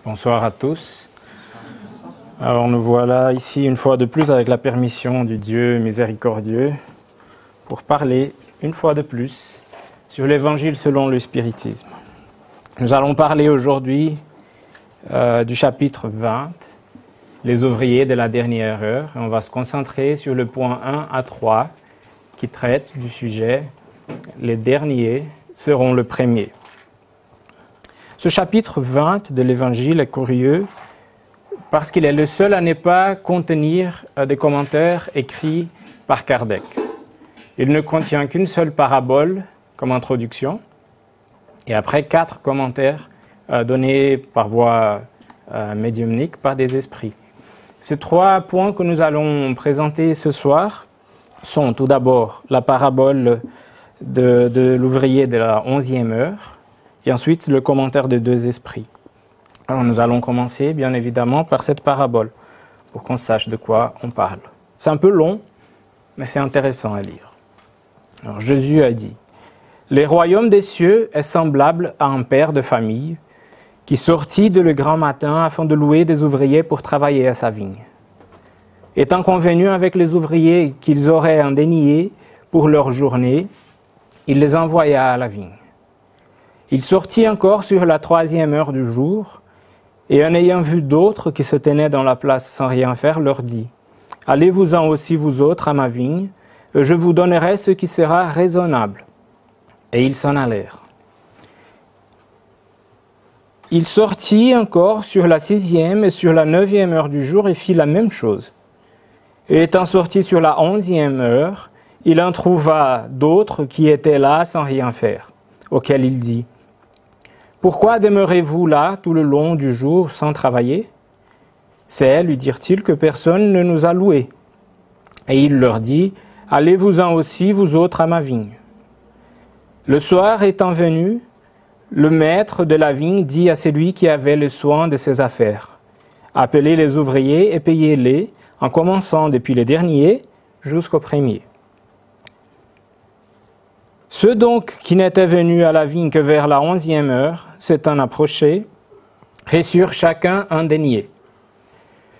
Bonsoir à tous. Alors nous voilà ici une fois de plus avec la permission du Dieu miséricordieux pour parler une fois de plus sur l'Évangile selon le spiritisme. Nous allons parler aujourd'hui du chapitre 20, les ouvriers de la dernière heure. Et on va se concentrer sur le point 1 à 3 qui traite du sujet « Les derniers seront le premier ». Ce chapitre 20 de l'Évangile est curieux parce qu'il est le seul à ne pas contenir des commentaires écrits par Kardec. Il ne contient qu'une seule parabole comme introduction et après 4 commentaires donnés par voie médiumnique par des esprits. Ces 3 points que nous allons présenter ce soir sont tout d'abord la parabole de l'ouvrier de la 11e heure, et ensuite le commentaire de 2 esprits. Alors nous allons commencer bien évidemment par cette parabole, pour qu'on sache de quoi on parle. C'est un peu long, mais c'est intéressant à lire. Alors Jésus a dit, « Le royaume des cieux est semblable à un père de famille qui sortit de le grand matin afin de louer des ouvriers pour travailler à sa vigne. Étant convenu avec les ouvriers qu'ils auraient un denier pour leur journée, il les envoya à la vigne. Il sortit encore sur la 3e heure du jour, et en ayant vu d'autres qui se tenaient dans la place sans rien faire, leur dit, « Allez-vous-en aussi vous autres à ma vigne, et je vous donnerai ce qui sera raisonnable. » Et ils s'en allèrent. Il sortit encore sur la 6e et sur la 9e heure du jour et fit la même chose. Et étant sorti sur la 11e heure, il en trouva d'autres qui étaient là sans rien faire, auxquels il dit, « Pourquoi demeurez-vous là tout le long du jour sans travailler ? C'est, lui dirent-ils, que personne ne nous a loués. » Et il leur dit, « Allez-vous-en aussi, vous autres, à ma vigne. » Le soir étant venu, le maître de la vigne dit à celui qui avait le soin de ses affaires, « Appelez les ouvriers et payez-les, en commençant depuis les derniers jusqu'au premier. » Ceux donc qui n'étaient venus à la vigne que vers la 11e heure, s'étant approchés, reçurent chacun un denier.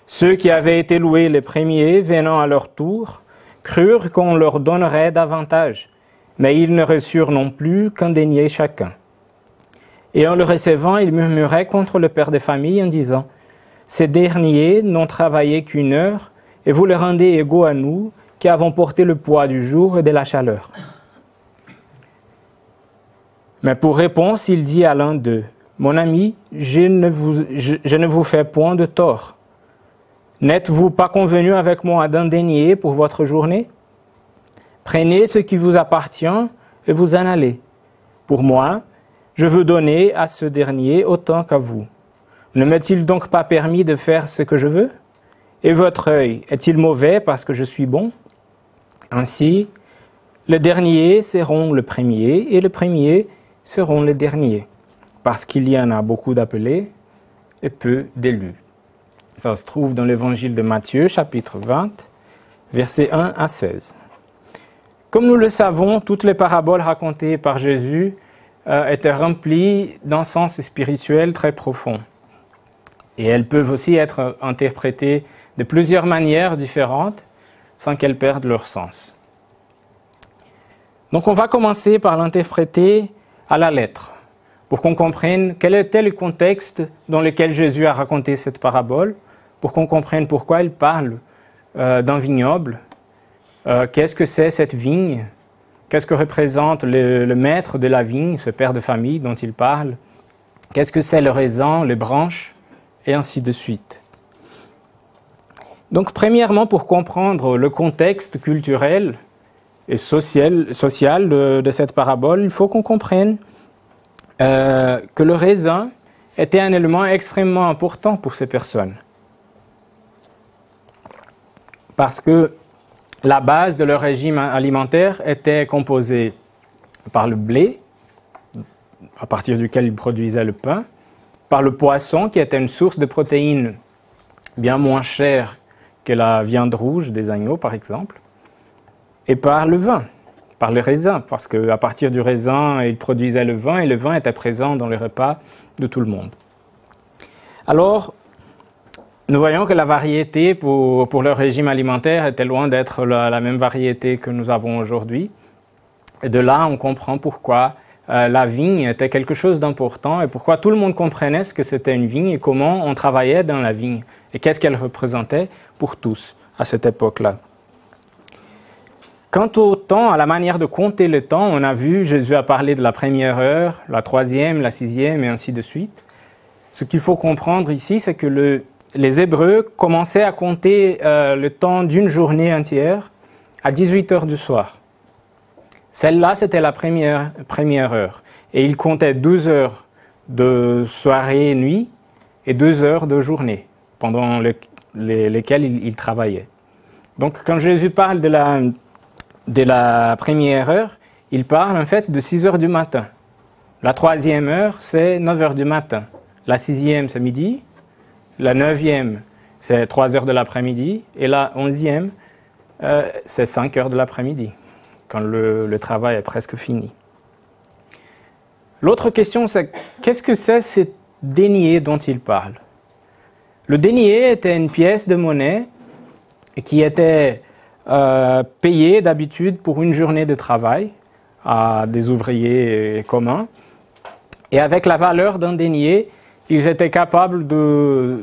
Ceux qui avaient été loués les premiers, venant à leur tour, crurent qu'on leur donnerait davantage, mais ils ne reçurent non plus qu'un denier chacun. Et en le recevant, ils murmuraient contre le père de famille en disant, « Ces derniers n'ont travaillé qu'1 heure, et vous les rendez égaux à nous, qui avons porté le poids du jour et de la chaleur. » Mais pour réponse, il dit à l'un d'eux, « Mon ami, je ne vous fais point de tort. N'êtes-vous pas convenu avec moi d'un denier pour votre journée ? Prenez ce qui vous appartient et vous en allez. Pour moi, je veux donner à ce dernier autant qu'à vous. Ne m'est-il donc pas permis de faire ce que je veux ? Et votre œil est-il mauvais parce que je suis bon ? Ainsi, les derniers seront le premier et le premier seront les derniers, parce qu'il y en a beaucoup d'appelés et peu d'élus. » Ça se trouve dans l'Évangile de Matthieu, chapitre 20, versets 1 à 16. Comme nous le savons, toutes les paraboles racontées par Jésus étaient remplies d'un sens spirituel très profond. Et elles peuvent aussi être interprétées de plusieurs manières différentes sans qu'elles perdent leur sens. Donc on va commencer par l'interpréter à la lettre, pour qu'on comprenne quel était le contexte dans lequel Jésus a raconté cette parabole, pour qu'on comprenne pourquoi il parle d'un vignoble, qu'est-ce que c'est cette vigne, qu'est-ce que représente le maître de la vigne, ce père de famille dont il parle, qu'est-ce que c'est le raisin, les branches, et ainsi de suite. Donc premièrement, pour comprendre le contexte culturel et social de cette parabole, il faut qu'on comprenne que le raisin était un élément extrêmement important pour ces personnes. Parce que la base de leur régime alimentaire était composée par le blé, à partir duquel ils produisaient le pain, par le poisson, qui était une source de protéines bien moins chère que la viande rouge des agneaux, par exemple, et par le vin, par le raisin, parce qu'à partir du raisin, ils produisaient le vin, et le vin était présent dans les repas de tout le monde. Alors, nous voyons que la variété pour leur régime alimentaire était loin d'être la même variété que nous avons aujourd'hui. Et de là, on comprend pourquoi la vigne était quelque chose d'important et pourquoi tout le monde comprenait ce que c'était une vigne et comment on travaillait dans la vigne et qu'est-ce qu'elle représentait pour tous à cette époque-là. Quant au temps, à la manière de compter le temps, on a vu, Jésus a parlé de la première heure, la troisième, la sixième et ainsi de suite. Ce qu'il faut comprendre ici, c'est que les Hébreux commençaient à compter le temps d'une journée entière à 18 heures du soir. Celle-là, c'était la première heure. Et ils comptaient 12 heures de soirée et nuit et 2 heures de journée pendant lesquelles ils travaillaient. Donc, quand Jésus parle de la première heure, il parle en fait de 6 heures du matin. La troisième heure, c'est 9 heures du matin. La sixième, c'est midi. La neuvième, c'est 3 heures de l'après-midi. Et la 11e, c'est 5 heures de l'après-midi, quand le travail est presque fini. L'autre question, c'est qu'est-ce que c'est ce denier dont il parle? Le denier était une pièce de monnaie qui était payée d'habitude pour une journée de travail à des ouvriers communs. Et avec la valeur d'un denier, ils étaient capables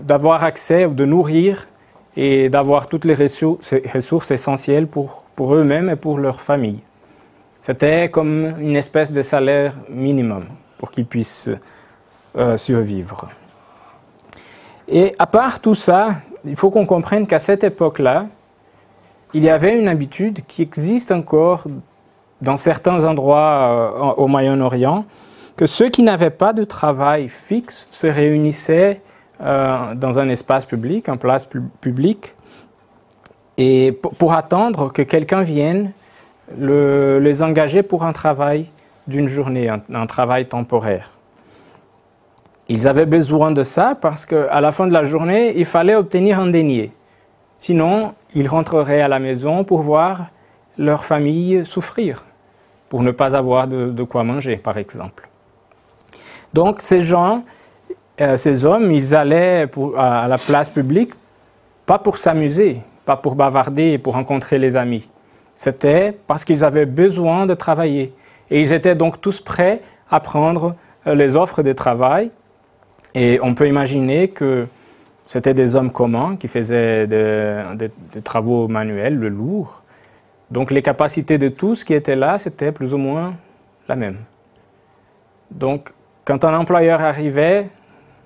d'avoir accès, de nourrir et d'avoir toutes les ressources essentielles pour eux-mêmes et pour leur famille. C'était comme une espèce de salaire minimum pour qu'ils puissent survivre. Et à part tout ça, il faut qu'on comprenne qu'à cette époque-là, il y avait une habitude qui existe encore dans certains endroits au Moyen-Orient, que ceux qui n'avaient pas de travail fixe se réunissaient dans un espace public, en place publique, et pour attendre que quelqu'un vienne les engager pour un travail d'une journée, un travail temporaire. Ils avaient besoin de ça parce qu'à la fin de la journée, il fallait obtenir un denier. Sinon, ils rentreraient à la maison pour voir leur famille souffrir, pour ne pas avoir de quoi manger, par exemple. Donc, ces gens, ces hommes, ils allaient à la place publique, pas pour s'amuser, pas pour bavarder et pour rencontrer les amis. C'était parce qu'ils avaient besoin de travailler. Et ils étaient donc tous prêts à prendre les offres de travail. Et on peut imaginer que c'était des hommes communs qui faisaient des travaux manuels, le lourd. Donc les capacités de tous qui étaient là, c'était plus ou moins la même. Donc quand un employeur arrivait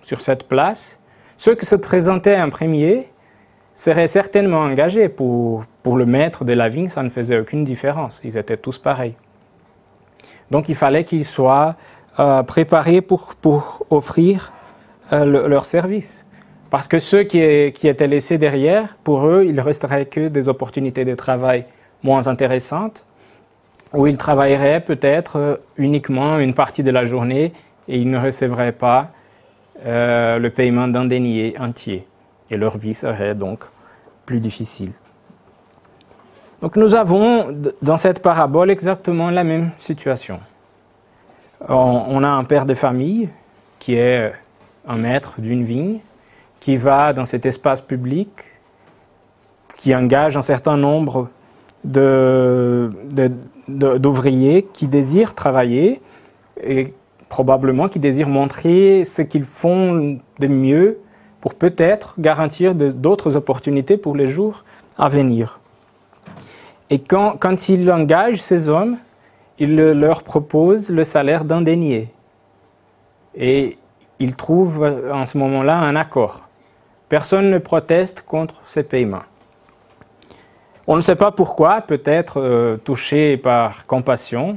sur cette place, ceux qui se présentaient en premier seraient certainement engagés. Pour le maître de la vigne, ça ne faisait aucune différence. Ils étaient tous pareils. Donc il fallait qu'ils soient préparés pour offrir leur service. Parce que ceux qui étaient laissés derrière, pour eux, il ne resterait que des opportunités de travail moins intéressantes, où ils travailleraient peut-être uniquement une partie de la journée et ils ne recevraient pas le paiement d'un denier entier. Et leur vie serait donc plus difficile. Donc nous avons dans cette parabole exactement la même situation. On a un père de famille qui est un maître d'une vigne, qui va dans cet espace public, qui engage un certain nombre d'ouvriers qui désirent travailler et probablement qui désirent montrer ce qu'ils font de mieux pour peut-être garantir d'autres opportunités pour les jours à venir. Et quand il engage ces hommes, il leur propose le salaire d'un denier. Et il trouve en ce moment-là un accord. Personne ne proteste contre ces paiements. On ne sait pas pourquoi, peut-être touché par compassion,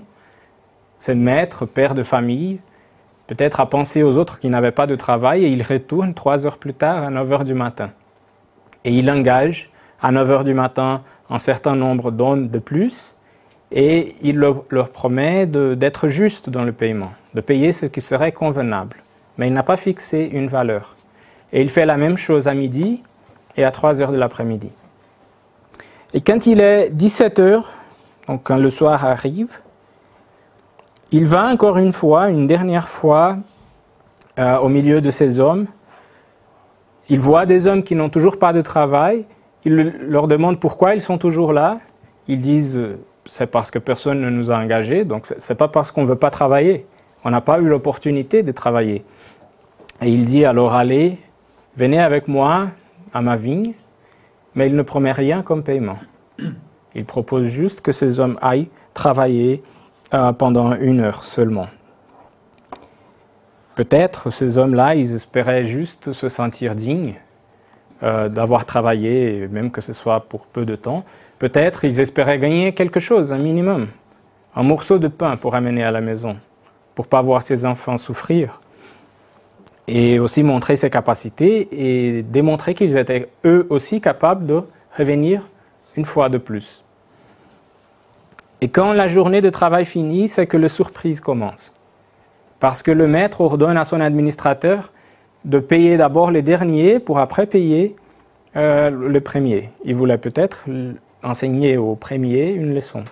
ce maître, père de famille, peut-être a pensé aux autres qui n'avaient pas de travail et il retourne 3 heures plus tard à 9 heures du matin. Et il engage à 9 heures du matin un certain nombre d'hommes de plus et il leur promet d'être juste dans le paiement, de payer ce qui serait convenable. Mais il n'a pas fixé une valeur. Et il fait la même chose à midi et à 3 heures de l'après-midi. Et quand il est 17 heures, donc quand le soir arrive, il va encore une fois, une dernière fois, au milieu de ces hommes, Il voit des hommes qui n'ont toujours pas de travail, il leur demande pourquoi ils sont toujours là. Ils disent c'est parce que personne ne nous a engagés, donc ce n'est pas parce qu'on ne veut pas travailler. On n'a pas eu l'opportunité de travailler. Et il dit alors allez, venez avec moi à ma vigne, mais il ne promet rien comme paiement. Il propose juste que ces hommes aillent travailler pendant 1 heure seulement. Peut-être ces hommes-là, ils espéraient juste se sentir dignes d'avoir travaillé, même que ce soit pour peu de temps. Peut-être ils espéraient gagner quelque chose, un minimum, un morceau de pain pour amener à la maison, pour ne pas voir ses enfants souffrir. Et aussi montrer ses capacités et démontrer qu'ils étaient eux aussi capables de revenir une fois de plus. Et quand la journée de travail finit, c'est que la surprise commence. Parce que le maître ordonne à son administrateur de payer d'abord les derniers pour après payer le premier. Il voulait peut-être enseigner au premier une leçon.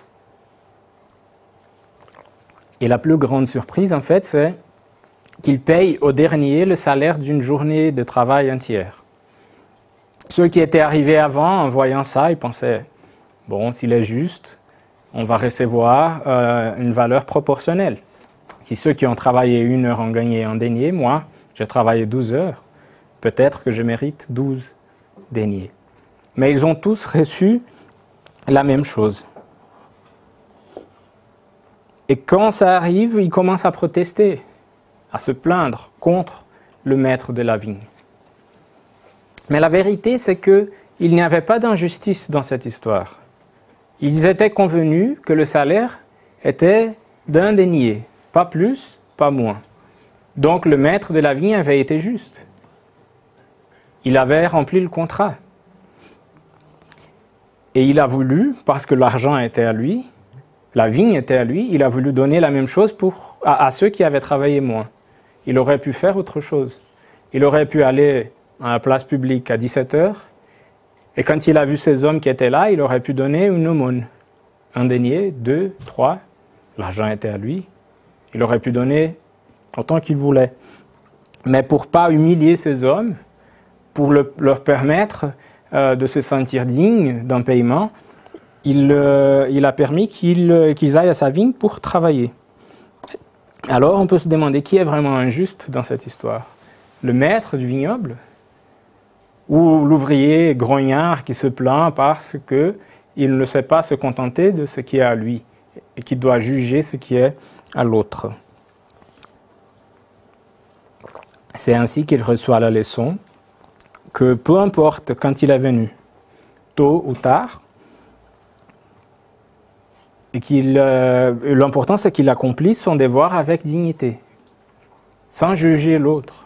Et la plus grande surprise, en fait, c'est qu'il paye au dernier le salaire d'une journée de travail entière. Ceux qui étaient arrivés avant, en voyant ça, ils pensaient, bon, s'il est juste, on va recevoir une valeur proportionnelle. Si ceux qui ont travaillé 1 heure ont gagné un denier, moi, j'ai travaillé 12 heures, peut-être que je mérite 12 deniers. Mais ils ont tous reçu la même chose. Et quand ça arrive, ils commencent à protester, à se plaindre contre le maître de la vigne. Mais la vérité, c'est qu'il n'y avait pas d'injustice dans cette histoire. Ils étaient convenus que le salaire était d'1 denier, pas plus, pas moins. Donc le maître de la vigne avait été juste. Il avait rempli le contrat. Et il a voulu, parce que l'argent était à lui, la vigne était à lui, il a voulu donner la même chose à ceux qui avaient travaillé moins. Il aurait pu faire autre chose. Il aurait pu aller à la place publique à 17 heures, et quand il a vu ces hommes qui étaient là, il aurait pu donner une aumône. 1 denier, 2, 3, l'argent était à lui. Il aurait pu donner autant qu'il voulait. Mais pour ne pas humilier ces hommes, pour leur permettre de se sentir dignes d'un paiement, il a permis qu'ils aillent à sa vigne pour travailler. Alors on peut se demander qui est vraiment injuste dans cette histoire? Le maître du vignoble ou l'ouvrier grognard qui se plaint parce qu'il ne sait pas se contenter de ce qui est à lui et qui doit juger ce qui est à l'autre? C'est ainsi qu'il reçoit la leçon que peu importe quand il est venu, tôt ou tard, et l'important c'est qu'il accomplisse son devoir avec dignité, sans juger l'autre,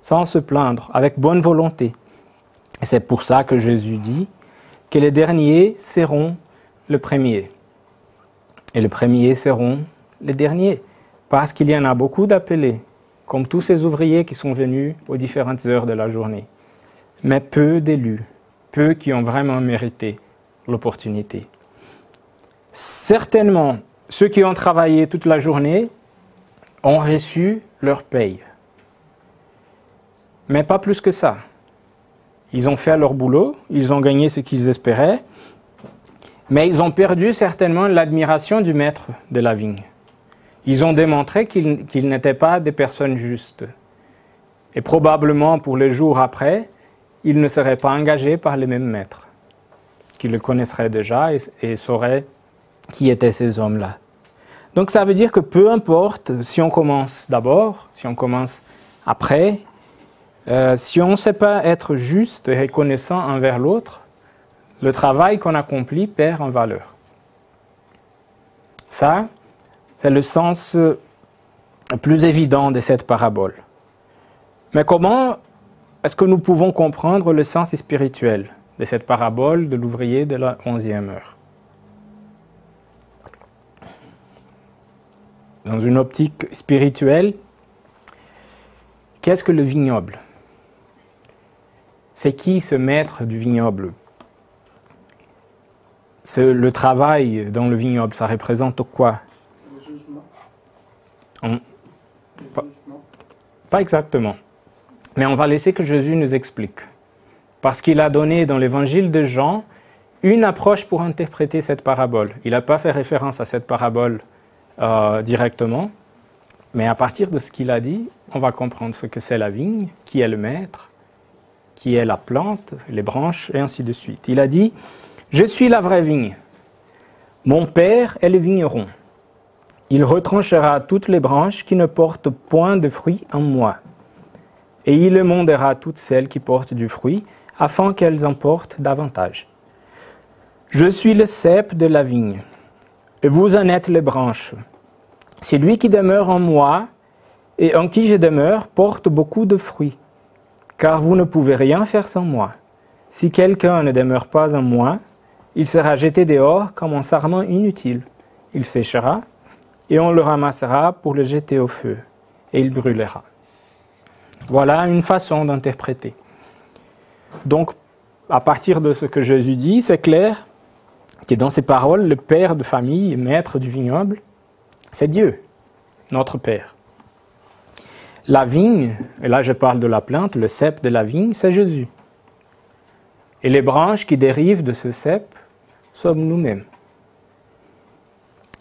sans se plaindre, avec bonne volonté. Et c'est pour ça que Jésus dit que les derniers seront le premier, et les premiers seront les derniers, parce qu'il y en a beaucoup d'appelés, comme tous ces ouvriers qui sont venus aux différentes heures de la journée, mais peu d'élus, peu qui ont vraiment mérité l'opportunité. Certainement, ceux qui ont travaillé toute la journée ont reçu leur paye, mais pas plus que ça. Ils ont fait leur boulot, ils ont gagné ce qu'ils espéraient, mais ils ont perdu certainement l'admiration du maître de la vigne. Ils ont démontré qu'ils n'étaient pas des personnes justes. Et probablement pour les jours après, ils ne seraient pas engagés par les mêmes maîtres, qui le connaisseraient déjà et sauraient qui étaient ces hommes-là. Donc ça veut dire que peu importe si on commence d'abord, si on commence après, si on ne sait pas être juste et reconnaissant envers l'autre, le travail qu'on accomplit perd en valeur. Ça, c'est le sens le plus évident de cette parabole. Mais comment est-ce que nous pouvons comprendre le sens spirituel de cette parabole de l'ouvrier de la 11e heure? Dans une optique spirituelle, qu'est-ce que le vignoble? C'est qui ce maître du vignoble? C'est le travail dans le vignoble, ça représente quoi? Le jugement. Pas exactement. Mais on va laisser que Jésus nous explique. Parce qu'il a donné dans l'évangile de Jean une approche pour interpréter cette parabole. Il n'a pas fait référence à cette parabole directement, mais à partir de ce qu'il a dit, on va comprendre ce que c'est la vigne, qui est le maître, qui est la plante, les branches, et ainsi de suite. Il a dit « Je suis la vraie vigne. Mon Père est le vigneron. Il retranchera toutes les branches qui ne portent point de fruits en moi. Et il émondera toutes celles qui portent du fruit, afin qu'elles en portent davantage. Je suis le cep de la vigne, et vous en êtes les branches. Celui qui demeure en moi, et en qui je demeure, porte beaucoup de fruits, car vous ne pouvez rien faire sans moi. Si quelqu'un ne demeure pas en moi, il sera jeté dehors comme un sarment inutile. Il séchera, et on le ramassera pour le jeter au feu, et il brûlera. » Voilà une façon d'interpréter. Donc, à partir de ce que Jésus dit, c'est clair que dans ces paroles, le père de famille, maître du vignoble, c'est Dieu, notre Père. La vigne, et là je parle de la plante, le cep de la vigne, c'est Jésus. Et les branches qui dérivent de ce cep sommes nous-mêmes.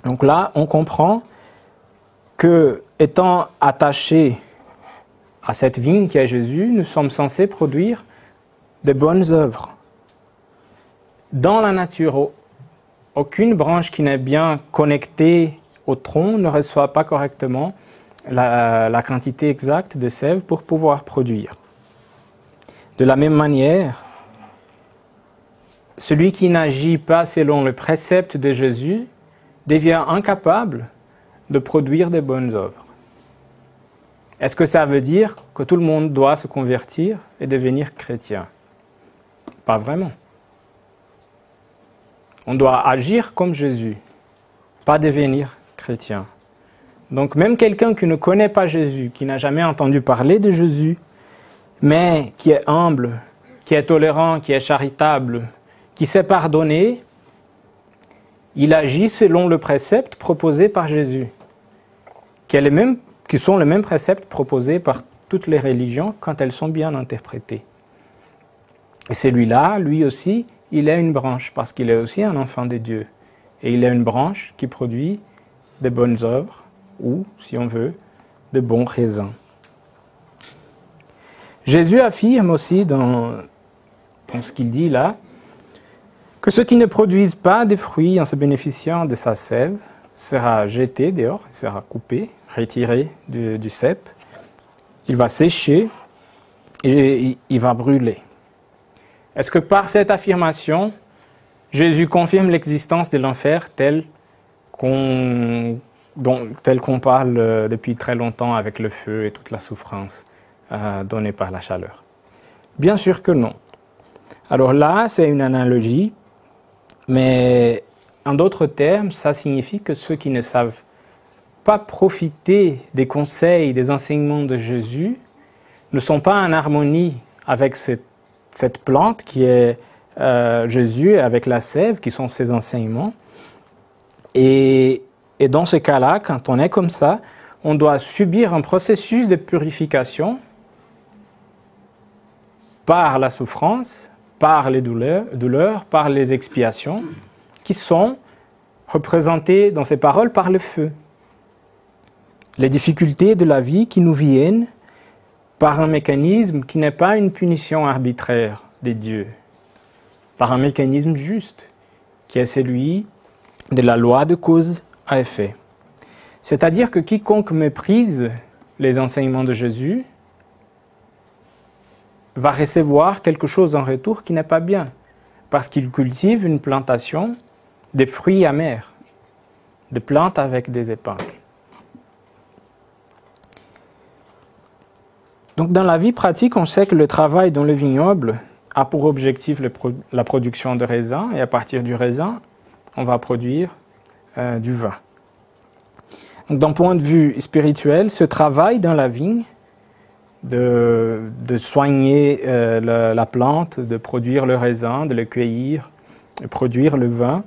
Donc là, on comprend que, étant attachés à cette vigne qui est Jésus, nous sommes censés produire de bonnes œuvres. Dans la nature, aucune branche qui n'est bien connectée au tronc ne reçoit pas correctement la quantité exacte de sève pour pouvoir produire. De la même manière, celui qui n'agit pas selon le précepte de Jésus devient incapable de produire de bonnes œuvres. Est-ce que ça veut dire que tout le monde doit se convertir et devenir chrétien? Pas vraiment. On doit agir comme Jésus, pas devenir chrétien. Donc même quelqu'un qui ne connaît pas Jésus, qui n'a jamais entendu parler de Jésus, mais qui est humble, qui est tolérant, qui est charitable, qui sait pardonner, il agit selon le précepte proposé par Jésus, qui sont les mêmes préceptes proposés par toutes les religions quand elles sont bien interprétées. Et celui-là, lui aussi, il est une branche, parce qu'il est aussi un enfant de Dieu. Et il est une branche qui produit de bonnes œuvres, ou, si on veut, de bons raisins. Jésus affirme aussi dans ce qu'il dit là, que ceux qui ne produisent pas de fruits en se bénéficiant de sa sève sera jeté dehors, sera coupé, retiré du cep, il va sécher et il va brûler. Est-ce que par cette affirmation, Jésus confirme l'existence de l'enfer tel qu'on parle depuis très longtemps avec le feu et toute la souffrance donnée par la chaleur? Bien sûr que non. Alors là, c'est une analogie, mais en d'autres termes, ça signifie que ceux qui ne savent pas profiter des conseils, des enseignements de Jésus, ne sont pas en harmonie avec cette plante qui est Jésus, avec la sève, qui sont ses enseignements. Et dans ce cas-là, quand on est comme ça, on doit subir un processus de purification par la souffrance, par les douleurs, par les expiations, qui sont représentées dans ces paroles par le feu. Les difficultés de la vie qui nous viennent par un mécanisme qui n'est pas une punition arbitraire des dieux, par un mécanisme juste, qui est celui de la loi de cause à effet. C'est-à-dire que quiconque méprise les enseignements de Jésus va recevoir quelque chose en retour qui n'est pas bien, parce qu'il cultive une plantation de fruits amers, de plantes avec des épingles. Donc dans la vie pratique, on sait que le travail dans le vignoble a pour objectif la production de raisin, et à partir du raisin, on va produire du vin. Donc, d'un point de vue spirituel, ce travail dans la vigne, de soigner la plante, de produire le raisin, de le cueillir, de produire le vin,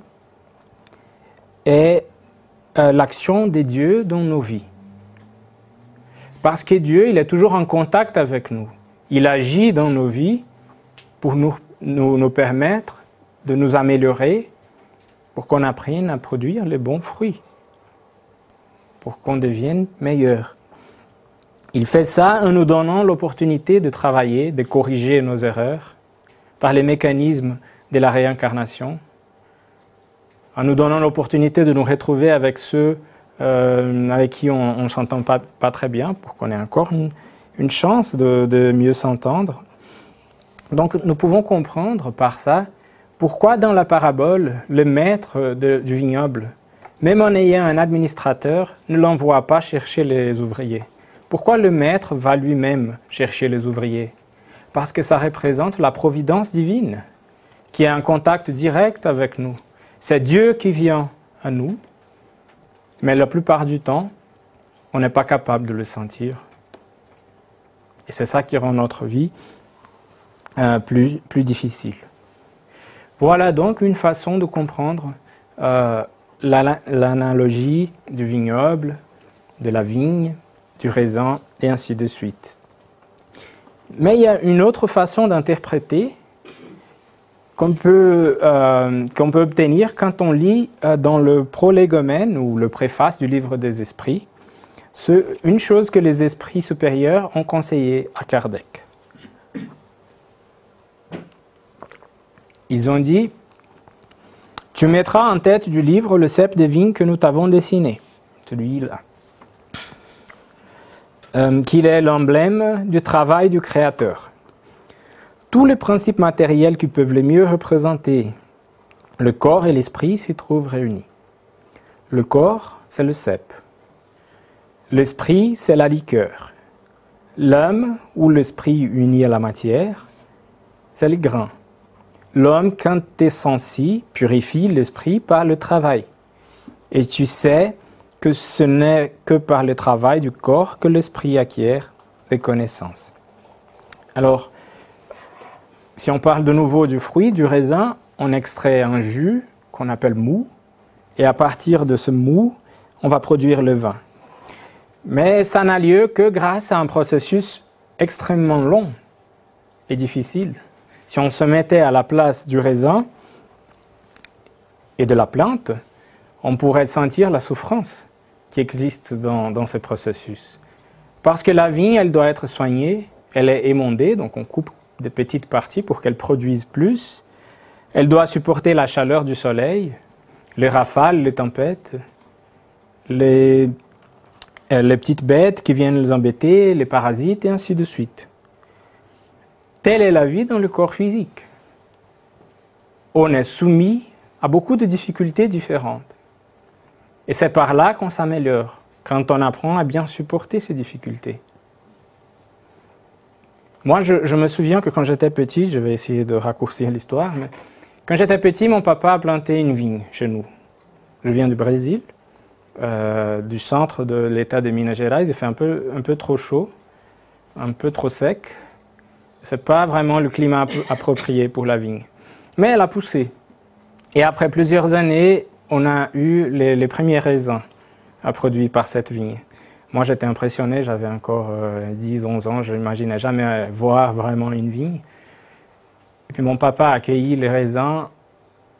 est l'action des dieux dans nos vies. Parce que Dieu, il est toujours en contact avec nous. Il agit dans nos vies pour nous permettre de nous améliorer, pour qu'on apprenne à produire les bons fruits, pour qu'on devienne meilleur. Il fait ça en nous donnant l'opportunité de travailler, de corriger nos erreurs par les mécanismes de la réincarnation, en nous donnant l'opportunité de nous retrouver avec ceux avec qui on ne s'entend pas très bien, pour qu'on ait encore une chance de mieux s'entendre. Donc nous pouvons comprendre par ça pourquoi dans la parabole, le maître du vignoble, même en ayant un administrateur, ne l'envoie pas chercher les ouvriers. Pourquoi le maître va lui-même chercher les ouvriers? Parce que ça représente la providence divine, qui est en contact direct avec nous. C'est Dieu qui vient à nous, mais la plupart du temps, on n'est pas capable de le sentir. Et c'est ça qui rend notre vie plus difficile. Voilà donc une façon de comprendre l'analogie du vignoble, de la vigne, du raisin, et ainsi de suite. Mais il y a une autre façon d'interpréter qu'on peut obtenir quand on lit dans le prolégomène ou le préface du livre des esprits, une chose que les esprits supérieurs ont conseillé à Kardec. Ils ont dit « Tu mettras en tête du livre le cep de vigne que nous t'avons dessiné, celui-là, qu'il est l'emblème du travail du Créateur. Tous les principes matériels qui peuvent le mieux représenter le corps et l'esprit s'y trouvent réunis. Le corps, c'est le cep. L'esprit, c'est la liqueur. L'âme, ou l'esprit uni à la matière, c'est les grains. L'homme, quand quintessence, purifie l'esprit par le travail. Et tu sais que ce n'est que par le travail du corps que l'esprit acquiert des connaissances. » Alors, si on parle de nouveau du fruit, du raisin, on extrait un jus qu'on appelle mou, et à partir de ce mou, on va produire le vin. Mais ça n'a lieu que grâce à un processus extrêmement long et difficile. Si on se mettait à la place du raisin et de la plante, on pourrait sentir la souffrance qui existe dans ce processus. Parce que la vigne, elle doit être soignée, elle est émondée, donc on coupe des petites parties pour qu'elle produise plus. Elle doit supporter la chaleur du soleil, les rafales, les tempêtes, les petites bêtes qui viennent les embêter, les parasites, et ainsi de suite. Telle est la vie dans le corps physique. On est soumis à beaucoup de difficultés différentes. Et c'est par là qu'on s'améliore, quand on apprend à bien supporter ces difficultés. Moi, je me souviens que quand j'étais petit, je vais essayer de raccourcir l'histoire, mais quand j'étais petit, mon papa a planté une vigne chez nous. Je viens du Brésil, du centre de l'état de Minas Gerais. Il fait un peu trop chaud, un peu trop sec. Ce n'est pas vraiment le climat approprié pour la vigne. Mais elle a poussé. Et après plusieurs années, on a eu les premiers raisins produits par cette vigne. Moi, j'étais impressionné, j'avais encore 10-11 ans, je n'imaginais jamais voir vraiment une vigne. Et puis mon papa a accueilli les raisins,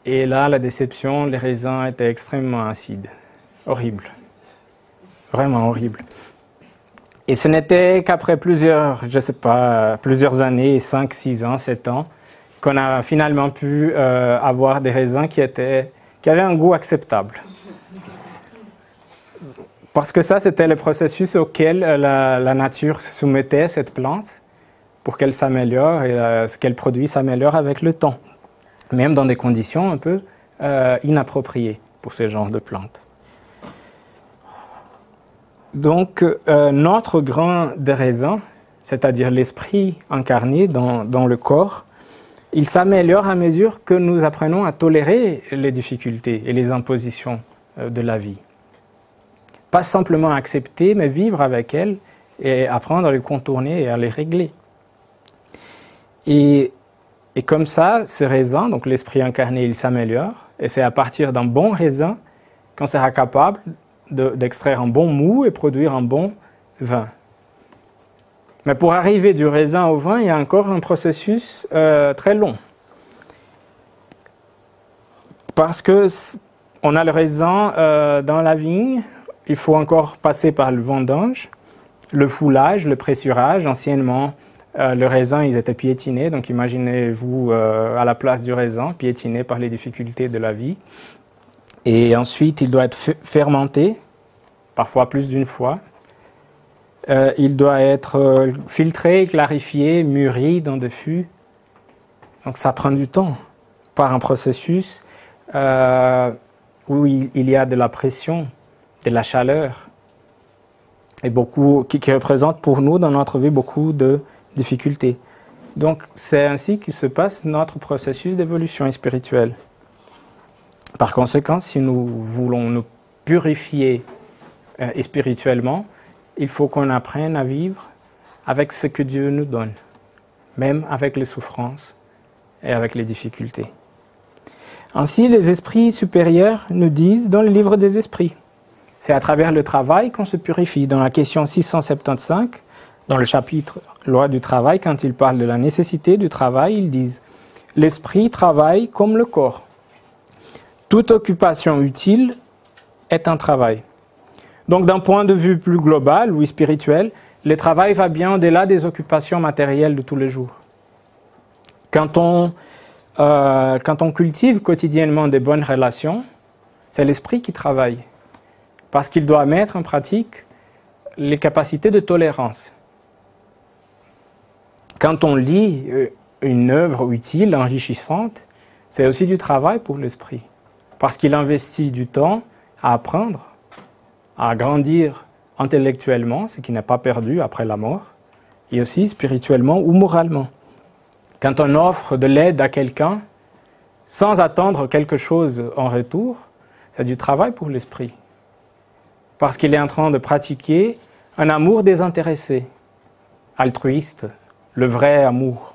et là, la déception, les raisins étaient extrêmement acides. Horrible. Vraiment horrible. Et ce n'était qu'après plusieurs années, 5, 6 ans, 7 ans, qu'on a finalement pu avoir des raisins qui avaient un goût acceptable. Parce que ça, c'était le processus auquel la nature soumettait cette plante pour qu'elle s'améliore et ce qu'elle produit s'améliore avec le temps, même dans des conditions un peu inappropriées pour ce genre de plantes. Donc, notre grain de raisin, c'est-à-dire l'esprit incarné dans le corps, il s'améliore à mesure que nous apprenons à tolérer les difficultés et les impositions de la vie. Pas simplement accepter, mais vivre avec elles et apprendre à les contourner et à les régler. Et comme ça, ce raisin, donc l'esprit incarné, il s'améliore, et c'est à partir d'un bon raisin qu'on sera capable d'extraire un bon mou et produire un bon vin. Mais pour arriver du raisin au vin, il y a encore un processus très long. Parce qu'on a le raisin dans la vigne, il faut encore passer par le vendange, le foulage, le pressurage. Anciennement, le raisin, ils étaient piétinés, donc imaginez-vous à la place du raisin, piétiné par les difficultés de la vie. Et ensuite, il doit être fermenté, parfois plus d'une fois. Il doit être filtré, clarifié, mûri dans des fûts. Donc ça prend du temps par un processus où il y a de la pression, de la chaleur, et qui représente pour nous dans notre vie beaucoup de difficultés. Donc c'est ainsi que se passe notre processus d'évolution spirituelle. Par conséquent, si nous voulons nous purifier spirituellement, il faut qu'on apprenne à vivre avec ce que Dieu nous donne, même avec les souffrances et avec les difficultés. Ainsi, les esprits supérieurs nous disent dans le livre des esprits. C'est à travers le travail qu'on se purifie. Dans la question 675, dans le chapitre Loi du travail, quand ils parlent de la nécessité du travail, ils disent « L'esprit travaille comme le corps. Toute occupation utile est un travail. » Donc, d'un point de vue plus global ou spirituel, le travail va bien au-delà des occupations matérielles de tous les jours. Quand on cultive quotidiennement des bonnes relations, c'est l'esprit qui travaille, parce qu'il doit mettre en pratique les capacités de tolérance. Quand on lit une œuvre utile, enrichissante, c'est aussi du travail pour l'esprit, parce qu'il investit du temps à apprendre, à grandir intellectuellement, ce qui n'est pas perdu après la mort, et aussi spirituellement ou moralement. Quand on offre de l'aide à quelqu'un, sans attendre quelque chose en retour, c'est du travail pour l'esprit. Parce qu'il est en train de pratiquer un amour désintéressé, altruiste, le vrai amour.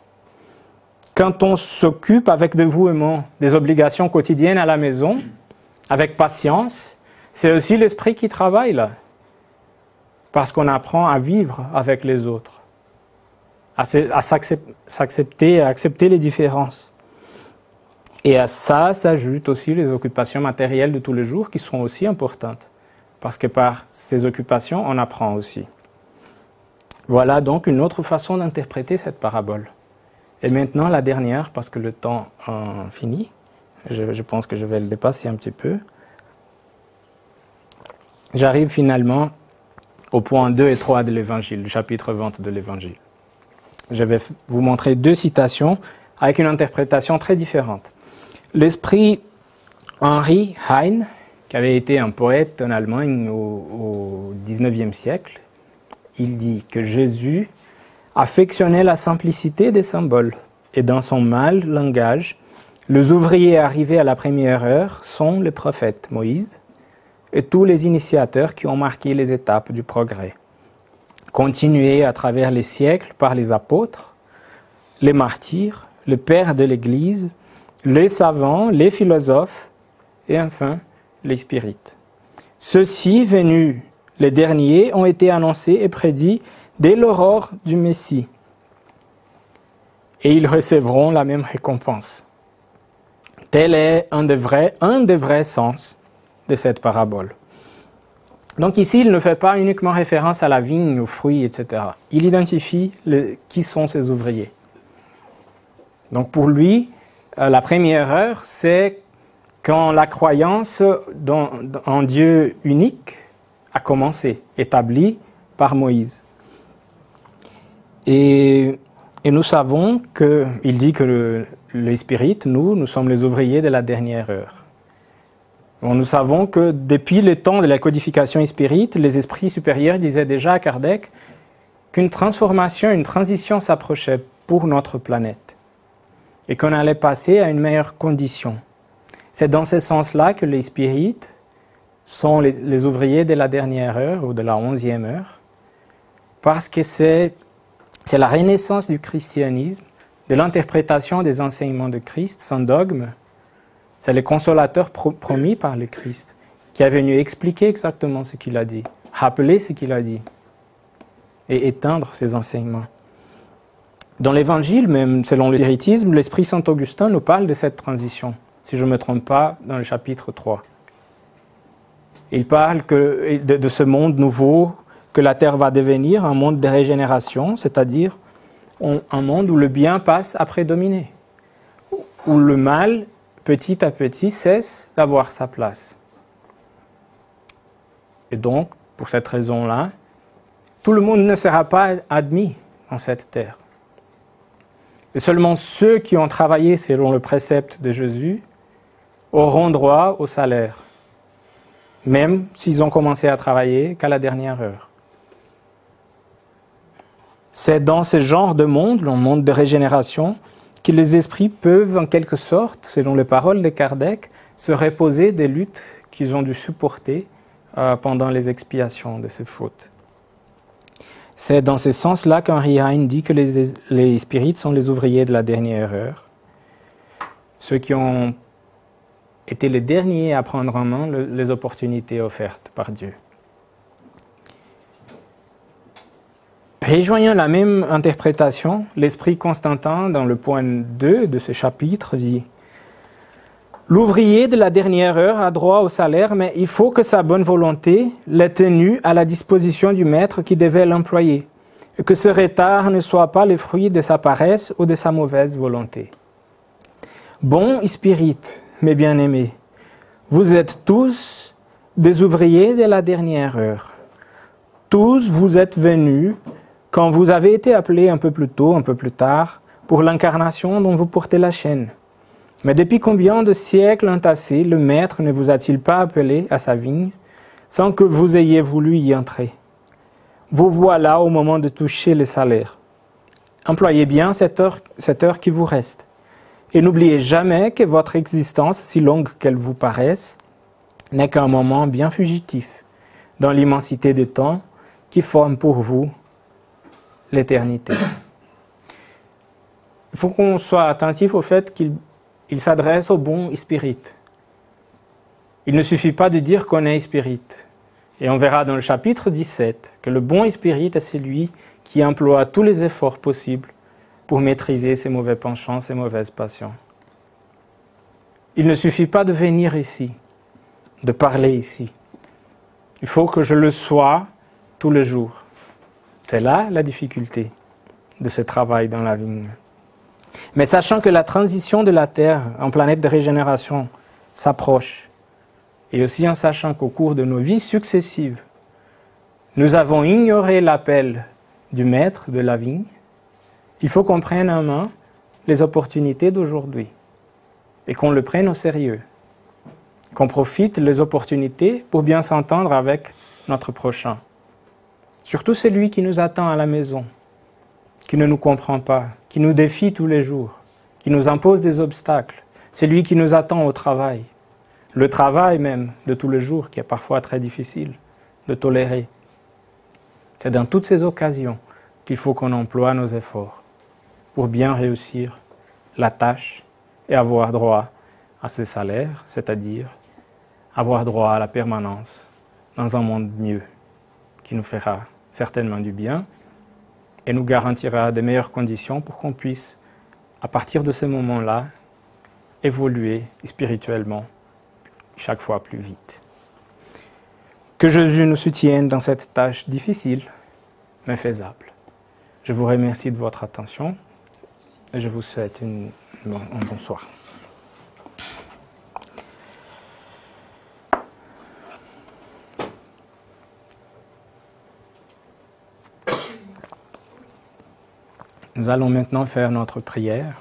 Quand on s'occupe avec dévouement des obligations quotidiennes à la maison, avec patience, c'est aussi l'esprit qui travaille là. Parce qu'on apprend à vivre avec les autres, à s'accepter, à accepter les différences. Et à ça s'ajoutent aussi les occupations matérielles de tous les jours qui sont aussi importantes. Parce que par ces occupations, on apprend aussi. Voilà donc une autre façon d'interpréter cette parabole. Et maintenant la dernière, parce que le temps finit. Je pense que je vais le dépasser un petit peu. J'arrive finalement au point 2 et 3 de l'Évangile, du chapitre 20 de l'Évangile. Je vais vous montrer deux citations avec une interprétation très différente. L'esprit Henri Heine, qui avait été un poète en Allemagne au XIXe siècle, il dit que Jésus affectionnait la simplicité des symboles et dans son mâle langage, les ouvriers arrivés à la première heure sont les prophètes Moïse et tous les initiateurs qui ont marqué les étapes du progrès, continués à travers les siècles par les apôtres, les martyrs, les pères de l'Église, les savants, les philosophes et enfin les spirites. Ceux-ci, venus les derniers, ont été annoncés et prédits dès l'aurore du Messie. Et ils recevront la même récompense. Tel est un des vrais sens de cette parabole. Donc ici, il ne fait pas uniquement référence à la vigne, aux fruits, etc. Il identifie qui sont ces ouvriers. Donc pour lui, la première heure, c'est quand la croyance en Dieu unique a commencé, établie par Moïse. Et nous savons il dit que les spirites, nous sommes les ouvriers de la dernière heure. Bon, nous savons que depuis le temps de la codification spirite, les esprits supérieurs disaient déjà à Kardec qu'une transformation, une transition s'approchait pour notre planète et qu'on allait passer à une meilleure condition. C'est dans ce sens-là que les spirites sont les ouvriers de la dernière heure ou de la 11e heure, parce que c'est la renaissance du christianisme, de l'interprétation des enseignements de Christ sans dogme. C'est le consolateur promis par le Christ qui est venu expliquer exactement ce qu'il a dit, rappeler ce qu'il a dit. et éteindre ces enseignements. Dans l'Évangile, même selon le spiritisme, l'Esprit Saint Augustin nous parle de cette transition, si je ne me trompe pas, dans le chapitre 3. Il parle de ce monde nouveau, que la terre va devenir un monde de régénération, c'est-à-dire un monde où le bien passe à prédominer, où le mal, petit à petit, cesse d'avoir sa place. Et donc, pour cette raison-là, tout le monde ne sera pas admis dans cette terre. Et seulement ceux qui ont travaillé selon le précepte de Jésus auront droit au salaire, même s'ils ont commencé à travailler qu'à la dernière heure. C'est dans ce genre de monde, le monde de régénération, que les esprits peuvent, en quelque sorte, selon les paroles de Kardec, se reposer des luttes qu'ils ont dû supporter pendant les expiations de ces fautes. C'est dans ce sens-là qu'Henri Heine dit que les spirites sont les ouvriers de la dernière heure, ceux qui ont été les derniers à prendre en main les opportunités offertes par Dieu. Rejoignant la même interprétation, l'esprit Constantin, dans le point 2 de ce chapitre, dit « L'ouvrier de la dernière heure a droit au salaire, mais il faut que sa bonne volonté l'ait tenu à la disposition du maître qui devait l'employer, et que ce retard ne soit pas le fruit de sa paresse ou de sa mauvaise volonté. Bons spirites, mes bien-aimés, vous êtes tous des ouvriers de la dernière heure. Tous vous êtes venus quand vous avez été appelés un peu plus tôt, un peu plus tard, pour l'incarnation dont vous portez la chaîne. Mais depuis combien de siècles entassés le Maître ne vous a-t-il pas appelé à sa vigne, sans que vous ayez voulu y entrer? Vous voilà au moment de toucher le salaire. Employez bien cette heure qui vous reste. Et n'oubliez jamais que votre existence, si longue qu'elle vous paraisse, n'est qu'un moment bien fugitif, dans l'immensité des temps qui forment pour vous l'éternité. Il faut qu'on soit attentif au fait qu'il s'adresse au bon spirit. Il ne suffit pas de dire qu'on est spirit. Et on verra dans le chapitre 17 que le bon spirit est celui qui emploie tous les efforts possibles pour maîtriser ses mauvais penchants, ses mauvaises passions. Il ne suffit pas de venir ici, de parler ici. Il faut que je le sois tous les jours. C'est là la difficulté de ce travail dans la vigne. Mais sachant que la transition de la Terre en planète de régénération s'approche, et aussi en sachant qu'au cours de nos vies successives, nous avons ignoré l'appel du maître de la vigne, il faut qu'on prenne en main les opportunités d'aujourd'hui et qu'on le prenne au sérieux, qu'on profite des opportunités pour bien s'entendre avec notre prochain. Surtout celui qui nous attend à la maison, qui ne nous comprend pas, qui nous défie tous les jours, qui nous impose des obstacles, celui qui nous attend au travail, le travail même de tous les jours qui est parfois très difficile de tolérer. C'est dans toutes ces occasions qu'il faut qu'on emploie nos efforts pour bien réussir la tâche et avoir droit à ce salaire, c'est-à-dire avoir droit à la permanence dans un monde mieux qui nous fera certainement du bien et nous garantira de meilleures conditions pour qu'on puisse, à partir de ce moment-là, évoluer spirituellement chaque fois plus vite. Que Jésus nous soutienne dans cette tâche difficile, mais faisable. Je vous remercie de votre attention et je vous souhaite un bonsoir. Nous allons maintenant faire notre prière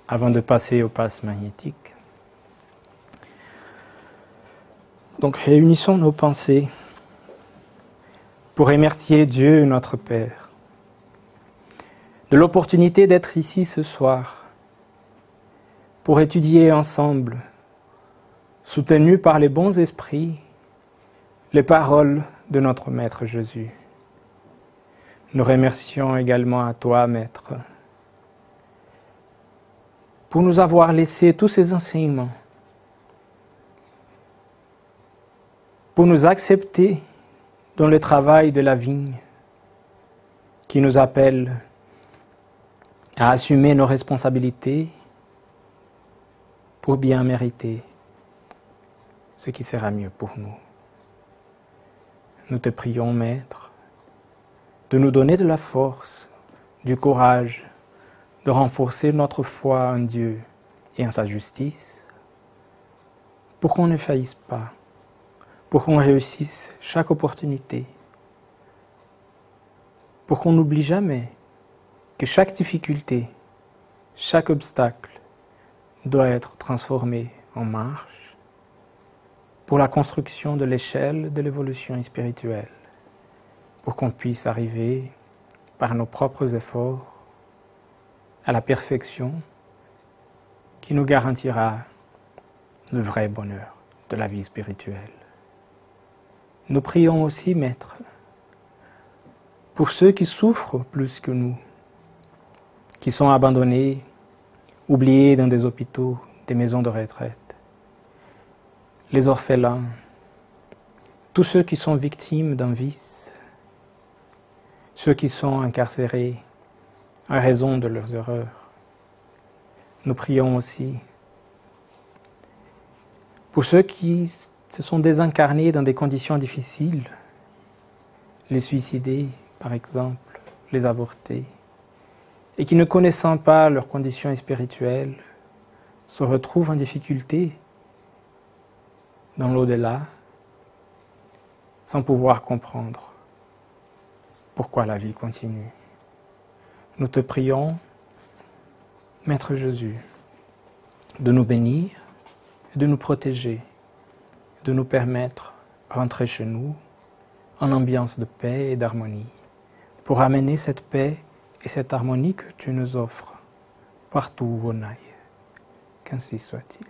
avant de passer au passe magnétique. Donc réunissons nos pensées pour remercier Dieu, notre Père, de l'opportunité d'être ici ce soir, pour étudier ensemble, soutenus par les bons esprits, les paroles de notre Maître Jésus. Nous remercions également à toi, Maître, pour nous avoir laissé tous ces enseignements, pour nous accepter dans le travail de la vigne, qui nous appelle à assumer nos responsabilités pour bien mériter ce qui sera mieux pour nous. Nous te prions, Maître, de nous donner de la force, du courage, de renforcer notre foi en Dieu et en sa justice, pour qu'on ne faillisse pas, pour qu'on réussisse chaque opportunité, pour qu'on n'oublie jamais que chaque difficulté, chaque obstacle doit être transformé en marche pour la construction de l'échelle de l'évolution spirituelle, pour qu'on puisse arriver par nos propres efforts à la perfection qui nous garantira le vrai bonheur de la vie spirituelle. Nous prions aussi, Maître, pour ceux qui souffrent plus que nous, qui sont abandonnés, oubliés dans des hôpitaux, des maisons de retraite, les orphelins, tous ceux qui sont victimes d'un vice, ceux qui sont incarcérés à raison de leurs erreurs. Nous prions aussi pour ceux qui se sont désincarnés dans des conditions difficiles, les suicidés par exemple, les avortés, et qui ne connaissant pas leurs conditions spirituelles, se retrouvent en difficulté dans l'au-delà, sans pouvoir comprendre pourquoi la vie continue. Nous te prions, Maître Jésus, de nous bénir, de nous protéger, de nous permettre de rentrer chez nous en ambiance de paix et d'harmonie, pour amener cette paix et cette harmonie que tu nous offres partout où on aille. Qu'ainsi soit-il.